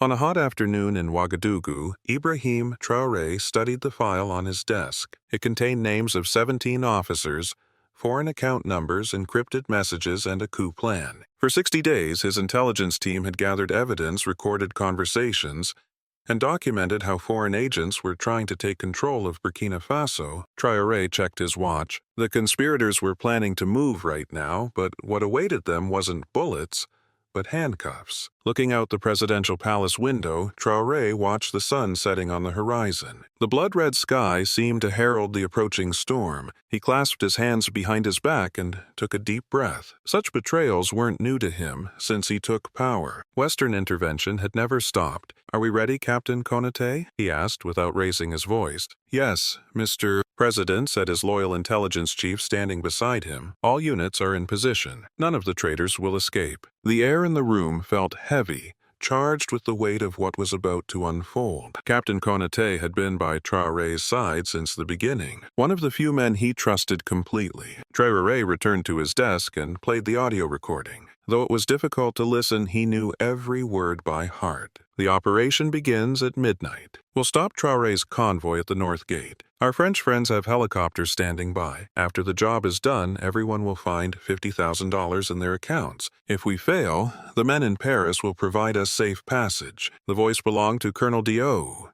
On a hot afternoon in Ouagadougou, Ibrahim Traore studied the file on his desk. It contained names of 17 officers, foreign account numbers, encrypted messages, and a coup plan. For 60 days, his intelligence team had gathered evidence, recorded conversations, and documented how foreign agents were trying to take control of Burkina Faso. Traore checked his watch. The conspirators were planning to move right now, but what awaited them wasn't bullets, but handcuffs. Looking out the presidential palace window, Traore watched the sun setting on the horizon. The blood-red sky seemed to herald the approaching storm. He clasped his hands behind his back and took a deep breath. Such betrayals weren't new to him since he took power. Western intervention had never stopped. "Are we ready, Captain Konate?" he asked without raising his voice. "Yes, Mr. President," said his loyal intelligence chief standing beside him. "All units are in position. None of the traitors will escape." The air in the room felt heavy, charged with the weight of what was about to unfold. Captain Konate had been by Traore's side since the beginning, one of the few men he trusted completely. Traore returned to his desk and played the audio recording. Though it was difficult to listen, he knew every word by heart. "The operation begins at midnight. We'll stop Traore's convoy at the North Gate. Our French friends have helicopters standing by. After the job is done, everyone will find $50,000 in their accounts. If we fail, the men in Paris will provide us safe passage." The voice belonged to Colonel Dio,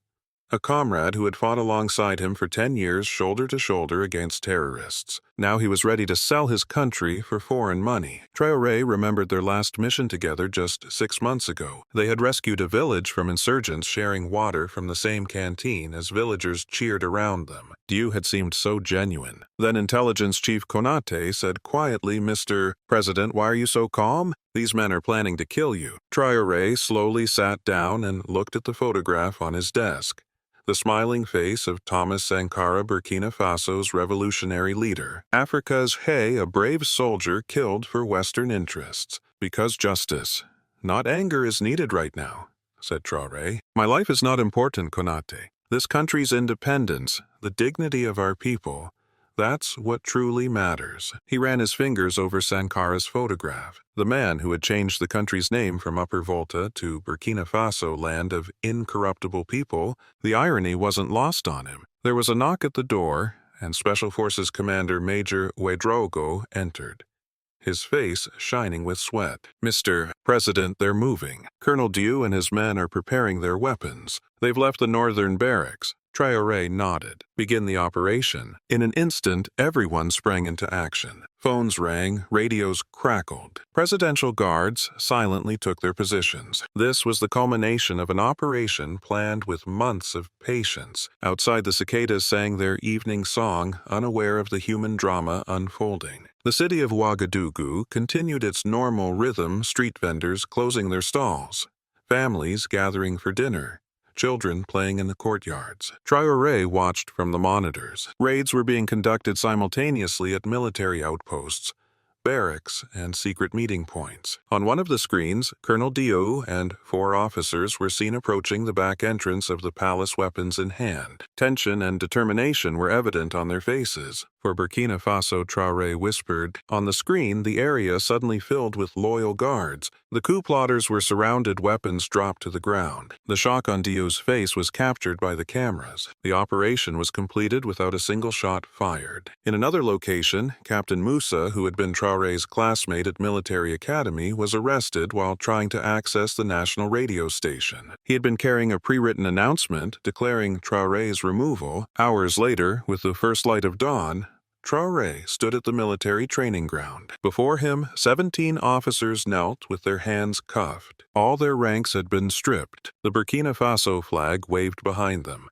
a comrade who had fought alongside him for 10 years, shoulder to shoulder against terrorists. Now he was ready to sell his country for foreign money. Traore remembered their last mission together just 6 months ago. They had rescued a village from insurgents, sharing water from the same canteen as villagers cheered around them. Dieu had seemed so genuine. Then Intelligence Chief Konate said quietly, "Mr. President, why are you so calm? These men are planning to kill you." Traore slowly sat down and looked at the photograph on his desk. The smiling face of Thomas Sankara, Burkina Faso's revolutionary leader. Africa's Hay, a brave soldier killed for Western interests. "Because justice, not anger, is needed right now," said Traore. "My life is not important, Konate. This country's independence, the dignity of our people, that's what truly matters." He ran his fingers over Sankara's photograph. The man who had changed the country's name from Upper Volta to Burkina Faso, land of incorruptible people, the irony wasn't lost on him. There was a knock at the door, and Special Forces Commander Major Ouedraogo entered, his face shining with sweat. "Mr. President, they're moving. Colonel Dieu and his men are preparing their weapons. They've left the northern barracks." Traore nodded. "Begin the operation." In an instant, everyone sprang into action. Phones rang, radios crackled. Presidential guards silently took their positions. This was the culmination of an operation planned with months of patience. Outside, the cicadas sang their evening song, unaware of the human drama unfolding. The city of Ouagadougou continued its normal rhythm, street vendors closing their stalls, families gathering for dinner, children playing in the courtyards. Traore watched from the monitors. Raids were being conducted simultaneously at military outposts, barracks, and secret meeting points. On one of the screens, Colonel Dieu and 4 officers were seen approaching the back entrance of the palace, weapons in hand. Tension and determination were evident on their faces. For Burkina Faso, Traore whispered. On the screen, the area suddenly filled with loyal guards. The coup plotters were surrounded, weapons dropped to the ground. The shock on Dieu's face was captured by the cameras. The operation was completed without a single shot fired. In another location, Captain Moussa, who had been Traore's classmate at military academy, was arrested while trying to access the national radio station. He had been carrying a pre-written announcement declaring Traore's removal. Hours later, with the first light of dawn, Traore stood at the military training ground. Before him, 17 officers knelt with their hands cuffed. All their ranks had been stripped. The Burkina Faso flag waved behind them.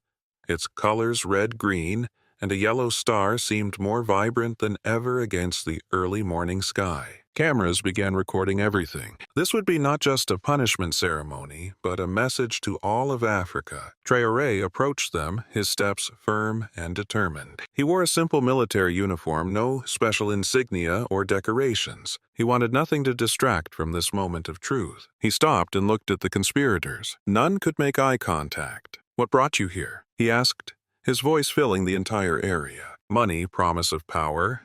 Its colors red-green, and a yellow star seemed more vibrant than ever against the early morning sky. Cameras began recording everything. This would be not just a punishment ceremony, but a message to all of Africa. Traore approached them, his steps firm and determined. He wore a simple military uniform, no special insignia or decorations. He wanted nothing to distract from this moment of truth. He stopped and looked at the conspirators. None could make eye contact. "What brought you here?" he asked, his voice filling the entire area. "Money, promise of power,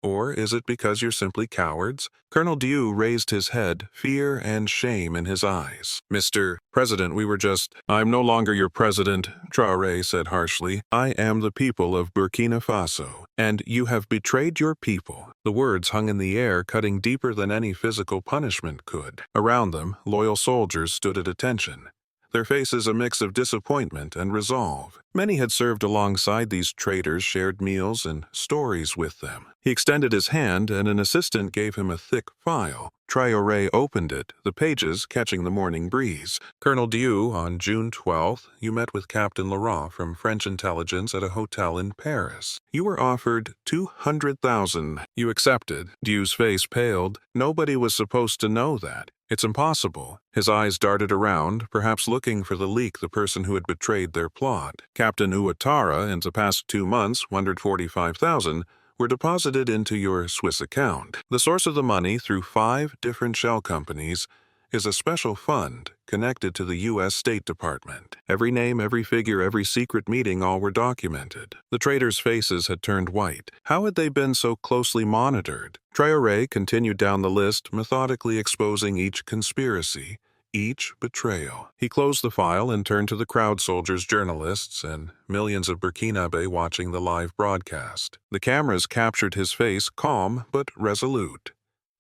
Or is it because you're simply cowards? Colonel Dieu raised his head, fear and shame in his eyes. Mr. President, we were just— I'm no longer your president, Traore said harshly. I am the people of Burkina Faso, and you have betrayed your people. The words hung in the air, cutting deeper than any physical punishment could. Around them, loyal soldiers stood at attention, their faces a mix of disappointment and resolve. Many had served alongside these traitors, shared meals and stories with them. He extended his hand, and an assistant gave him a thick file. Traore opened it, the pages catching the morning breeze. Colonel Dieu, on June 12th, you met with Captain Laurent from French intelligence at a hotel in Paris. You were offered 200,000. You accepted. Dieu's face paled. Nobody was supposed to know that. It's impossible. His eyes darted around, perhaps looking for the leak, the person who had betrayed their plot. Captain Ouattara, in the past 2 months, 145,000, were deposited into your Swiss account. The source of the money, through 5 different shell companies, is a special fund connected to the U.S. State Department. Every name, every figure, every secret meeting, all were documented. The traitors' faces had turned white. How had they been so closely monitored? Traore continued down the list, methodically exposing each conspiracy, each betrayal. He closed the file and turned to the crowd, soldiers, journalists, and millions of Burkinabe watching the live broadcast. The cameras captured his face, calm but resolute.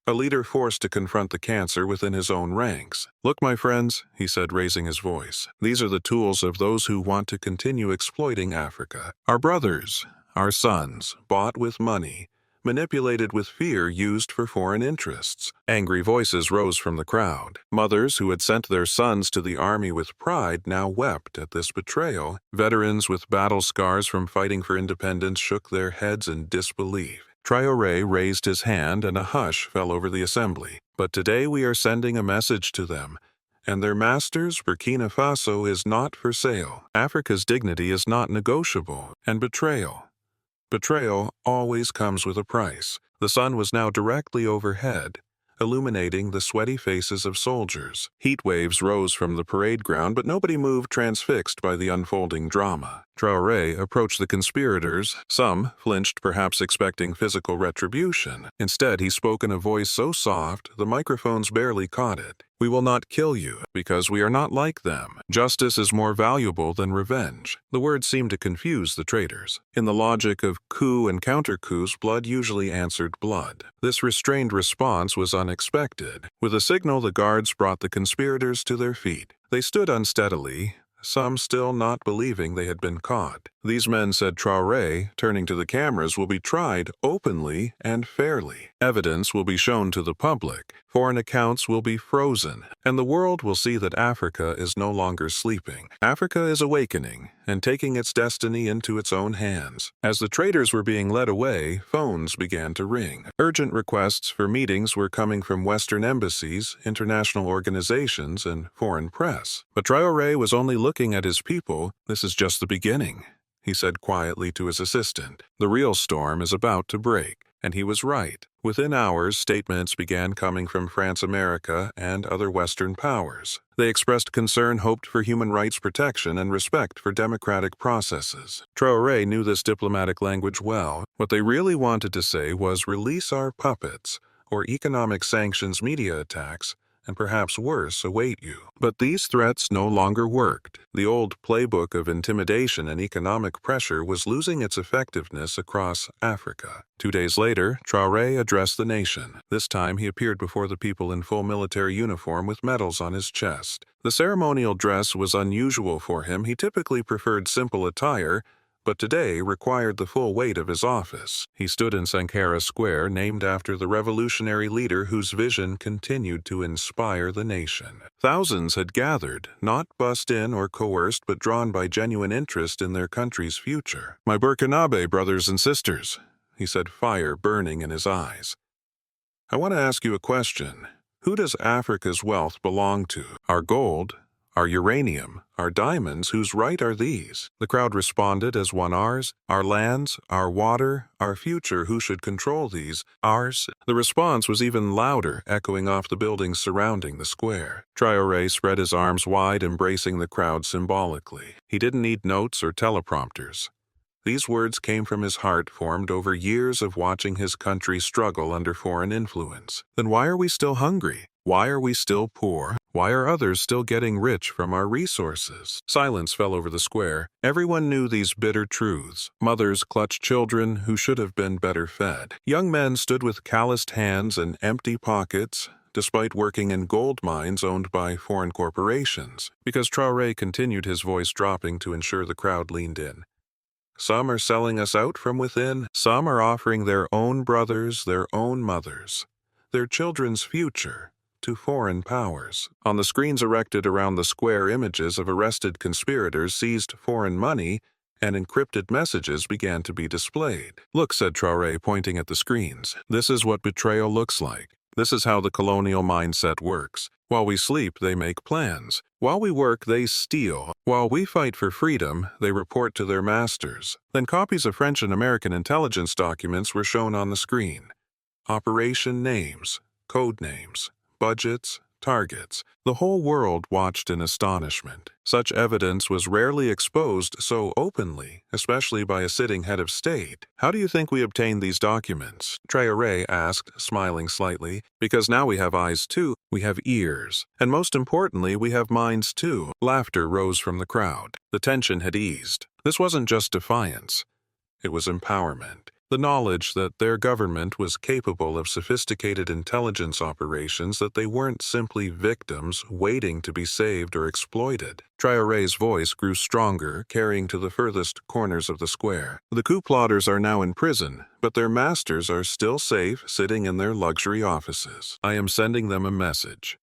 A leader forced to confront the cancer within his own ranks. Look, my friends, he said, raising his voice. These are the tools of those who want to continue exploiting Africa. Our brothers, our sons, bought with money, manipulated with fear, used for foreign interests. Angry voices rose from the crowd. Mothers who had sent their sons to the army with pride now wept at this betrayal. Veterans with battle scars from fighting for independence shook their heads in disbelief. Traore raised his hand, and a hush fell over the assembly. But today we are sending a message to them, and their masters, Burkina Faso, is not for sale. Africa's dignity is not negotiable, and betrayal always comes with a price. The sun was now directly overhead, illuminating the sweaty faces of soldiers. Heat waves rose from the parade ground, but nobody moved, transfixed by the unfolding drama. Traore approached the conspirators. Some flinched, perhaps expecting physical retribution. Instead, he spoke in a voice so soft the microphones barely caught it. We will not kill you, because we are not like them. Justice is more valuable than revenge. The words seemed to confuse the traitors. In the logic of coup and counter-coups, blood usually answered blood. This restrained response was unexpected. With a signal, the guards brought the conspirators to their feet. They stood unsteadily, some still not believing they had been caught. These men, said Traore, turning to the cameras, will be tried openly and fairly. Evidence will be shown to the public. Foreign accounts will be frozen, and the world will see that Africa is no longer sleeping. Africa is awakening and taking its destiny into its own hands. As the traitors were being led away, phones began to ring. Urgent requests for meetings were coming from Western embassies, international organizations, and foreign press. But Traore was only looking at his people. This is just the beginning, he said quietly to his assistant. The real storm is about to break. And he was right. Within hours, statements began coming from France, America, and other Western powers. They expressed concern, hoped for human rights protection, and respect for democratic processes. Traore knew this diplomatic language well. What they really wanted to say was, release our puppets, or economic sanctions, media attacks, and perhaps worse await you. But these threats no longer worked. The old playbook of intimidation and economic pressure was losing its effectiveness across Africa. 2 days later, Traore addressed the nation. This time he appeared before the people in full military uniform with medals on his chest. The ceremonial dress was unusual for him. He typically preferred simple attire, but today required the full weight of his office. He stood in Sankara Square, named after the revolutionary leader whose vision continued to inspire the nation. Thousands had gathered, not bussed in or coerced, but drawn by genuine interest in their country's future. My Burkinabe brothers and sisters, he said, fire burning in his eyes. I want to ask you a question. Who does Africa's wealth belong to? Our gold, our uranium, our diamonds, whose right are these? The crowd responded as one. Ours, our lands, our water, our future, who should control these? Ours. The response was even louder, echoing off the buildings surrounding the square. Traore spread his arms wide, embracing the crowd symbolically. He didn't need notes or teleprompters. These words came from his heart, formed over years of watching his country struggle under foreign influence. Then why are we still hungry? Why are we still poor? Why are others still getting rich from our resources? Silence fell over the square. Everyone knew these bitter truths. Mothers clutched children who should have been better fed. Young men stood with calloused hands and empty pockets, despite working in gold mines owned by foreign corporations, because Traore continued, his voice dropping to ensure the crowd leaned in. Some are selling us out from within. Some are offering their own brothers, their own mothers, their children's future to foreign powers. On the screens erected around the square, images of arrested conspirators seized foreign money, and encrypted messages began to be displayed. "Look," said Traore, pointing at the screens. "This is what betrayal looks like. This is how the colonial mindset works. While we sleep, they make plans. While we work, they steal. While we fight for freedom, they report to their masters." Then copies of French and American intelligence documents were shown on the screen. Operation names, code names, budgets, targets. The whole world watched in astonishment. Such evidence was rarely exposed so openly, especially by a sitting head of state. "How do you think we obtained these documents?" Traore asked, smiling slightly. "Because now we have eyes too, we have ears, and most importantly, we have minds too." Laughter rose from the crowd. The tension had eased. This wasn't just defiance. It was empowerment. The knowledge that their government was capable of sophisticated intelligence operations, that they weren't simply victims waiting to be saved or exploited. Traore's voice grew stronger, carrying to the furthest corners of the square. "The coup plotters are now in prison, but their masters are still safe, sitting in their luxury offices. I am sending them a message.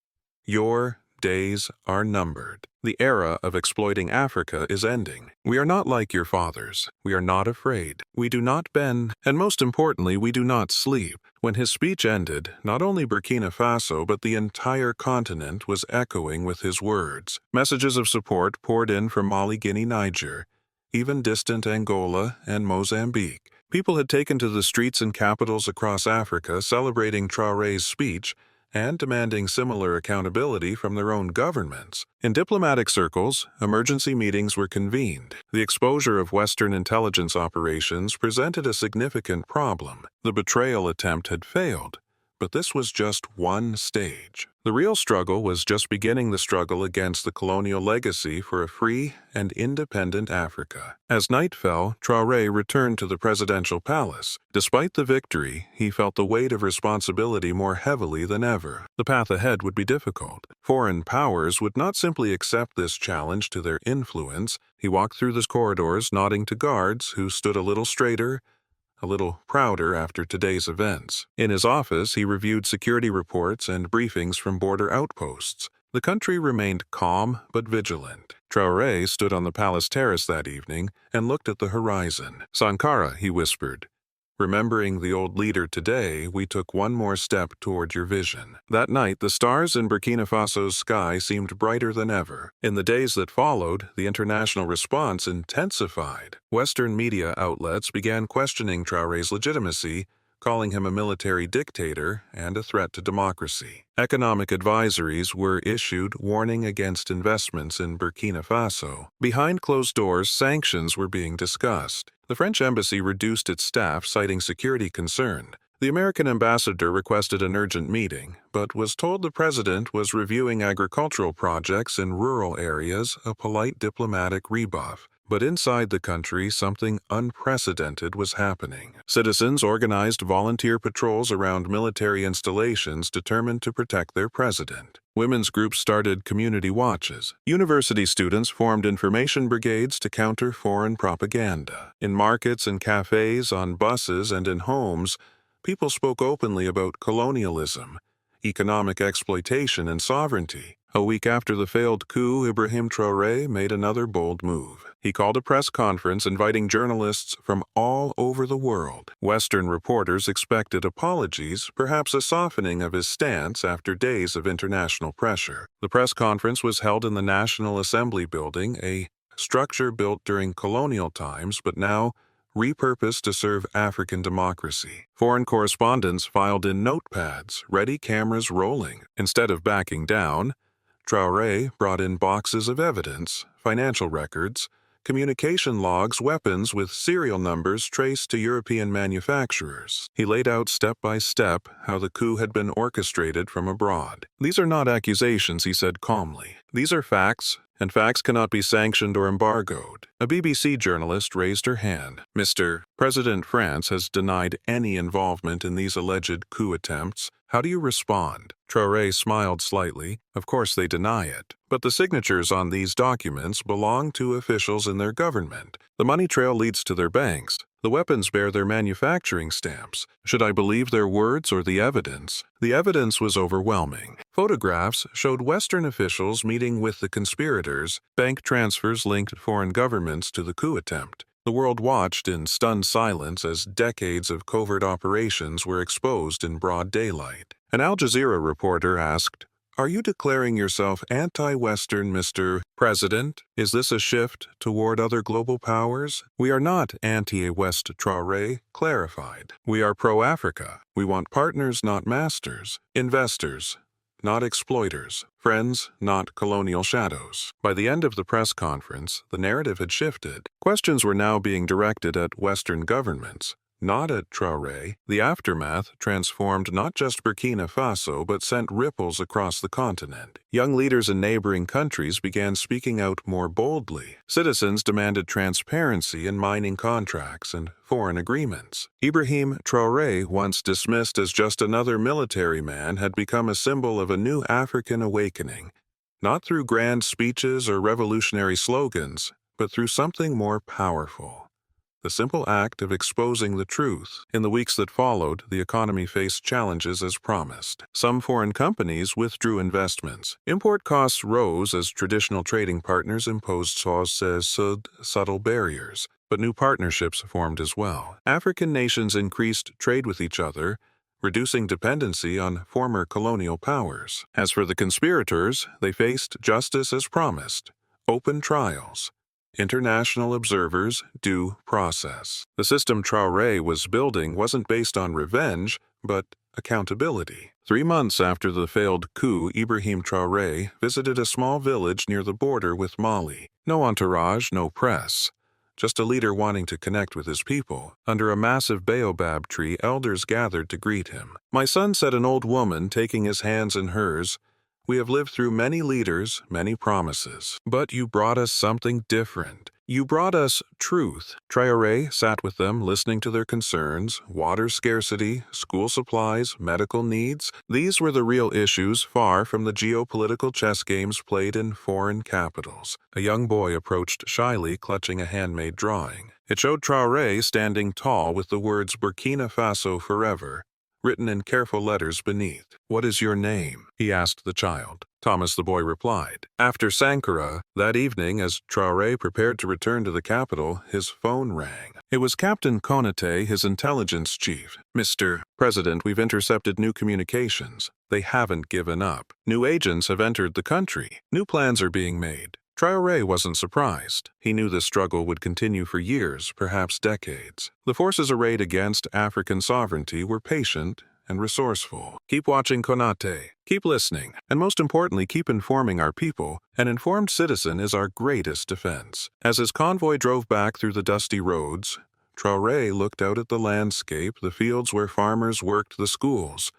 Your days are numbered. The era of exploiting Africa is ending. We are not like your fathers. We are not afraid. We do not bend, and most importantly, we do not sleep." When his speech ended, not only Burkina Faso but the entire continent was echoing with his words. Messages of support poured in from Mali, Guinea, Niger, even distant Angola and Mozambique. People had taken to the streets and capitals across Africa, celebrating Traore's speech and demanding similar accountability from their own governments. In diplomatic circles, emergency meetings were convened. The exposure of Western intelligence operations presented a significant problem. The betrayal attempt had failed, but this was just one stage. The real struggle was just beginning, the struggle against the colonial legacy for a free and independent Africa. As night fell, Traore returned to the presidential palace. Despite the victory, he felt the weight of responsibility more heavily than ever. The path ahead would be difficult. Foreign powers would not simply accept this challenge to their influence. He walked through the corridors, nodding to guards who stood a little straighter, a little prouder after today's events. In his office, he reviewed security reports and briefings from border outposts. The country remained calm but vigilant. Traore stood on the palace terrace that evening and looked at the horizon. "Sankara," he whispered, "remembering the old leader today, we took one more step toward your vision." That night, the stars in Burkina Faso's sky seemed brighter than ever. In the days that followed, the international response intensified. Western media outlets began questioning Traore's legitimacy, calling him a military dictator and a threat to democracy. Economic advisories were issued warning against investments in Burkina Faso. Behind closed doors, sanctions were being discussed. The French embassy reduced its staff, citing security concern. The American ambassador requested an urgent meeting, but was told the president was reviewing agricultural projects in rural areas, a polite diplomatic rebuff. But inside the country, something unprecedented was happening. Citizens organized volunteer patrols around military installations, determined to protect their president. Women's groups started community watches. University students formed information brigades to counter foreign propaganda. In markets and cafes, on buses, and in homes, people spoke openly about colonialism, economic exploitation, and sovereignty. A week after the failed coup, Ibrahim Traore made another bold move. He called a press conference inviting journalists from all over the world. Western reporters expected apologies, perhaps a softening of his stance after days of international pressure. The press conference was held in the National Assembly building, a structure built during colonial times but now repurposed to serve African democracy. Foreign correspondents filed in notepads, ready, cameras rolling. Instead of backing down, Traore brought in boxes of evidence, financial records, communication logs, weapons with serial numbers traced to European manufacturers. He laid out step by step how the coup had been orchestrated from abroad. "These are not accusations," he said calmly. "These are facts, and facts cannot be sanctioned or embargoed." A BBC journalist raised her hand. "Mr. President, France has denied any involvement in these alleged coup attempts. How do you respond?" Traore smiled slightly. "Of course they deny it. But the signatures on these documents belong to officials in their government. The money trail leads to their banks. The weapons bear their manufacturing stamps. Should I believe their words or the evidence?" The evidence was overwhelming. Photographs showed Western officials meeting with the conspirators, bank transfers linked foreign governments to the coup attempt. The world watched in stunned silence as decades of covert operations were exposed in broad daylight. An Al Jazeera reporter asked, "Are you declaring yourself anti-Western, Mr. President? Is this a shift toward other global powers?" "We are not anti-West," Traore clarified. "We are pro-Africa. We want partners, not masters. Investors, not exploiters. Friends, not colonial shadows." By the end of the press conference, the narrative had shifted. Questions were now being directed at Western governments, not at Traore. The aftermath transformed not just Burkina Faso but sent ripples across the continent. Young leaders in neighboring countries began speaking out more boldly. Citizens demanded transparency in mining contracts and foreign agreements. Ibrahim Traore, once dismissed as just another military man, had become a symbol of a new African awakening, not through grand speeches or revolutionary slogans, but through something more powerful: the simple act of exposing the truth. In the weeks that followed, the economy faced challenges as promised. Some foreign companies withdrew investments. Import costs rose as traditional trading partners imposed subtle barriers, but new partnerships formed as well. African nations increased trade with each other, reducing dependency on former colonial powers. As for the conspirators, they faced justice as promised: open trials, international observers, due process. The system Traore was building wasn't based on revenge, but accountability. 3 months after the failed coup, Ibrahim Traore visited a small village near the border with Mali. No entourage, no press. Just a leader wanting to connect with his people. Under a massive baobab tree, elders gathered to greet him. "My son," said an old woman, taking his hands in hers, "we have lived through many leaders, many promises. But you brought us something different. You brought us truth." Traore sat with them, listening to their concerns: water scarcity, school supplies, medical needs. These were the real issues, far from the geopolitical chess games played in foreign capitals. A young boy approached shyly, clutching a handmade drawing. It showed Traore standing tall with the words "Burkina Faso Forever" written in careful letters beneath. "What is your name?" he asked the child. "Thomas," the boy replied. After Sankara, that evening, as Traore prepared to return to the capital, his phone rang. It was Captain Konate, his intelligence chief. "Mr. President, we've intercepted new communications. They haven't given up. New agents have entered the country. New plans are being made." Traore wasn't surprised. He knew the struggle would continue for years, perhaps decades. The forces arrayed against African sovereignty were patient and resourceful. "Keep watching, Konate. Keep listening. And most importantly, keep informing our people. An informed citizen is our greatest defense." As his convoy drove back through the dusty roads, Traore looked out at the landscape, the fields where farmers worked, the schools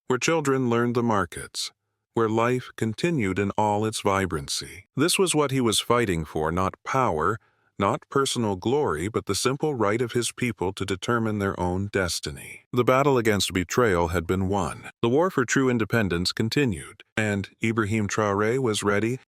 where children learned, the markets where life continued in all its vibrancy. This was what he was fighting for: not power, not personal glory, but the simple right of his people to determine their own destiny. The battle against betrayal had been won. The war for true independence continued, and Ibrahim Traore was ready.